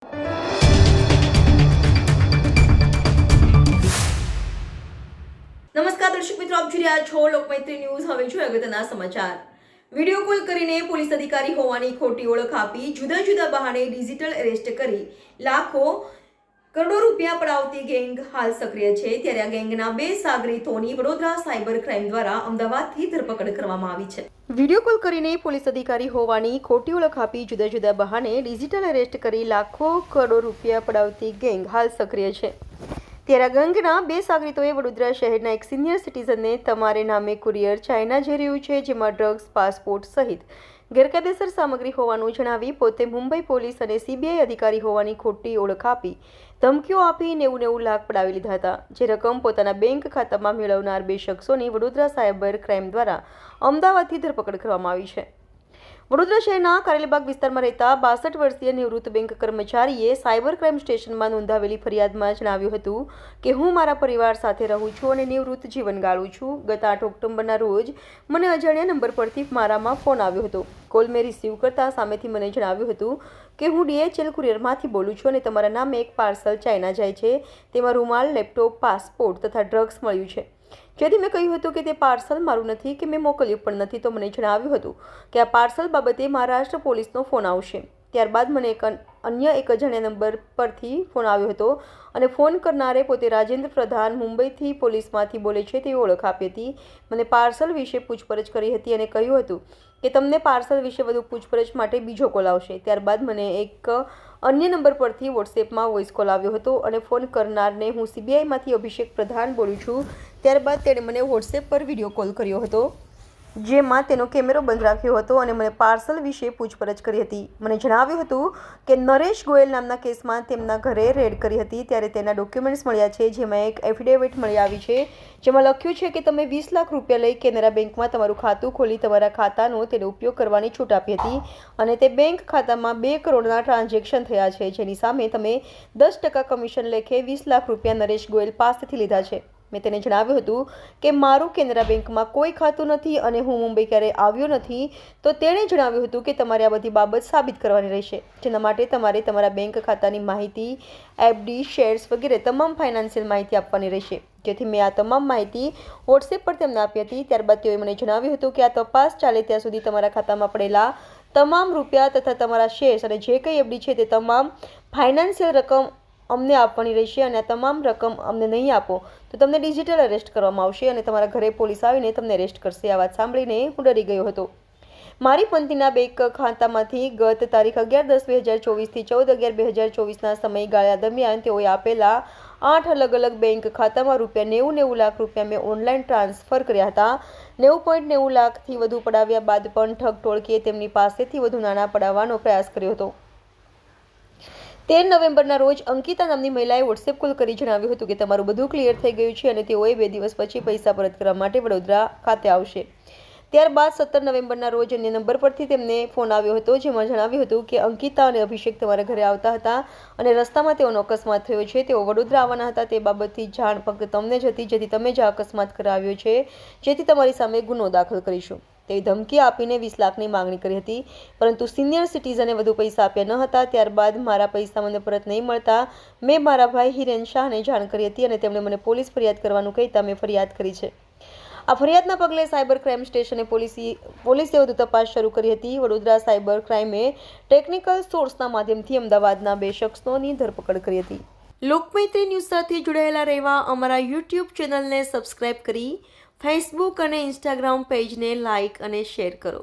નમસ્કાર દર્શક મિત્રો, આપ જોઈ રહ્યા છો લોકમૈત્રી ન્યૂઝ। હવે જોઈએ અગત્યના સમાચાર। વિડીયો કોલ કરીને પોલીસ અધિકારી હોવાની ખોટી ઓળખ આપી જુદા જુદા બહાને ડિજિટલ એરેસ્ટ કરી લાખો કરોડો રૂપિયા પડાવતી ગેંગ હાલ સક્રિય છે। ત્યારે આ ગેંગના 2 સાગરીતોની વડોદરા સાયબર ક્રાઇમ દ્વારા અમદાવાદથી ધરપકડ કરવામાં આવી છે। વિડીયો કોલ કરીને પોલીસ અધિકારી હોવાની ખોટી ઓળખ આપી જુદા જુદા બહાને ડિજિટલ એરેસ્ટ કરી લાખો કરોડો રૂપિયા પડાવતી ગેંગ હાલ સક્રિય છે। ત્યારે ગેંગના 2 સાગરીતોએ વડોદરા શહેરના એક સિનિયર સિટીઝનને તમારે નામે કુરિયર ચાઇના જઈ રહ્યું છે, જેમાં ડ્રગ્સ, પાસપોર્ટ સહિત ગેરકાયદેસર સામગ્રી હોવાનું જણાવી પોતે મુંબઈ પોલીસ અને સીબીઆઈ અધિકારી હોવાની ખોટી ઓળખ આપી ધમકીઓ આપી 90 લાખ પડાવી લીધા હતા। જે રકમ પોતાના બેંક ખાતામાં મેળવનાર 2 શખ્સોની વડોદરા સાયબર ક્રાઇમ દ્વારા અમદાવાદથી ધરપકડ કરવામાં આવી છે। વડોદરા શહેરના કારેલીબાગ વિસ્તારમાં રહેતા 62 વર્ષીય નિવૃત્ત બેંક કર્મચારીએ સાયબર ક્રાઇમ સ્ટેશનમાં નોંધાવેલી ફરિયાદમાં જણાવ્યું હતું કે હું મારા પરિવાર સાથે રહું છું અને નિવૃત્ત જીવન ગાળું છું। ગત 8 ઓક્ટોબરના રોજ મને અજાણ્યા નંબર પરથી મારામાં ફોન આવ્યો હતો। કોલ મેં રિસીવ કરતા સામેથી મને જણાવ્યું હતું કે હું DHL કુરિયરમાંથી બોલું છું અને તમારા નામે એક પાર્સલ ચાઇના જાય છે, તેમાં રૂમાલ, લેપટોપ, પાસપોર્ટ તથા ડ્રગ્સ મળ્યું છે। જેથી મેં કહ્યું હતું કે તે પાર્સલ મારું નથી કે મેં મોકલ્યું પણ નથી, તો મને જણાવ્યું હતું કે આ પાર્સલ બાબતે મહારાષ્ટ્ર પોલીસનો ફોન આવશે। ત્યારબાદ મને અન્ય એક અજાણ્યા નંબર પરથી ફોન આવ્યો હતો અને ફોન કરનારે પોતે રાજેન્દ્ર પ્રધાન મુંબઈથી પોલીસમાંથી બોલે છે તેવી ઓળખ આપી હતી। મને પાર્સલ વિશે પૂછપરછ કરી હતી અને કહ્યું હતું કે તમને પાર્સલ વિશે વધુ પૂછપરછ માટે બીજો કોલ આવશે। ત્યારબાદ મને એક અન્ય નંબર પરથી વોટ્સએપમાં વોઇસ કોલ આવ્યો હતો અને ફોન કરનારને હું સીબીઆઈમાંથી અભિષેક પ્રધાન બોલું છું। ત્યારબાદ તેણે મને વોટ્સએપ પર વિડીયો કોલ કર્યો હતો, જેમાં તેનો કેમેરો બંધ રાખ્યો હતો અને મને પાર્સલ વિશે પૂછપરછ કરી હતી। મને જણાવ્યું હતું કે નરેશ ગોયલ નામના કેસમાં તેમના ઘરે રેડ કરી હતી, ત્યારે તેના ડોક્યુમેન્ટ્સ મળ્યા છે, જેમાં એક એફિડેવિટ મળી આવી છે, જેમાં લખ્યું છે કે તમે 20 લાખ રૂપિયા લઈ કેનરા બેંકમાં તમારું ખાતું ખોલી તમારા ખાતાનો તેનો ઉપયોગ કરવાની છૂટ આપી હતી અને તે બેંક ખાતામાં 2 કરોડના ટ્રાન્ઝેક્શન થયા છે, જેની સામે તમે 10% કમિશન લેખે 20 લાખ રૂપિયા નરેશ ગોયલ પાસેથી લીધા છે। મેં તેને જણાવ્યું હતું કે મારું કેનરા બેંકમાં કોઈ ખાતું નથી અને હું મુંબઈ ક્યારેય આવ્યો નથી, તો તેણે જણાવ્યું હતું કે તમારે આ બધી બાબત સાબિત કરવાની રહેશે, જેના માટે તમારે તમારા બેંક ખાતાની માહિતી, FD, શેર્સ વગેરે તમામ ફાઇનાન્શિયલ માહિતી આપવાની રહેશે। જેથી મેં આ તમામ માહિતી વોટ્સએપ પર તેમને આપી હતી। ત્યારબાદ તેઓએ મને જણાવ્યું હતું કે આ તપાસ ચાલે ત્યાં સુધી તમારા ખાતામાં પડેલા તમામ રૂપિયા તથા તમારા શેર્સ અને જે કંઈ FD છે તે તમામ ફાઇનાન્શિયલ રકમ અમને આપવાની રહેશે અને આ તમામ રકમ અમને નહીં આપો તો તમને ડિજિટલ અરેસ્ટ કરવામાં આવશે અને તમારા ઘરે પોલીસ આવીને તમને અરેસ્ટ કરશે। આ વાત સાંભળીને હું ડરી ગયો હતો। મારી પંથીના બેંક ખાતામાંથી ગત તારીખ 11/10/2024 થી 14/11/2024ના સમયગાળા દરમિયાન તેઓએ આપેલા 8 અલગ અલગ બેંક ખાતામાં રૂપિયા 90 લાખ રૂપિયા મેં ઓનલાઈન ટ્રાન્સફર કર્યા હતા। 90.90 લાખથી વધુ પડાવ્યા બાદ પણ ઠગ ટોળકીએ તેમની પાસેથી વધુ નાણાં પડાવવાનો પ્રયાસ કર્યો હતો। 13 નવેમ્બરના રોજ અંકિતા નામની મહિલાએ વોટ્સએપ કોલ કરી જણાવ્યું હતું કે તમારું બધું ક્લિયર થઈ ગયું છે અને તેઓએ 2 દિવસ પછી પૈસા પરત કરવા માટે વડોદરા ખાતે આવશે। ત્યારબાદ 17 નવેમ્બરના રોજ અન્ય નંબર પરથી તેમને ફોન આવ્યો હતો, જેમાં જણાવ્યું હતું કે અંકિતા અને અભિષેક તમારા ઘરે આવતા હતા અને રસ્તામાં તેઓનો અકસ્માત થયો છે, તેઓ વડોદરા આવવાના હતા, તે બાબતથી જાણ ફક્ત તમને જ હતી, જેથી તમે જ આ અકસ્માત કરાવ્યો છે, જેથી તમારી સામે ગુનો દાખલ કરીશું તેવી ધમકી આપીને 20 લાખની માંગણી કરી હતી, પરંતુ સિનિયર સિટીઝને વધુ પૈસા આપ્યા ન હતા। ત્યારબાદ મારા પૈસા મને પરત નહીં મળતા મેં મારા ભાઈ હિરેન શાહને જાણ કરી હતી અને તેમણે મને પોલીસ ફરિયાદ કરવાનું કહેતા મેં ફરિયાદ કરી છે। આ ફરિયાદના પગલે સાયબર ક્રાઇમ સ્ટેશને પોલીસે વધુ તપાસ શરૂ કરી હતી। વડોદરા સાયબર ક્રાઇમે ટેકનિકલ સોર્સના માધ્યમથી અમદાવાદના 2 શખ્સોની ધરપકડ કરી હતી। લોકમૈત્રી ન્યૂઝ સાથે જોડાયેલા રહેવા અમારા યુટ્યુબ ચેનલને સબસ્ક્રાઇબ કરી ફેસબુક અને ઇન્સ્ટાગ્રામ પેજને લાઇક અને શેર કરો।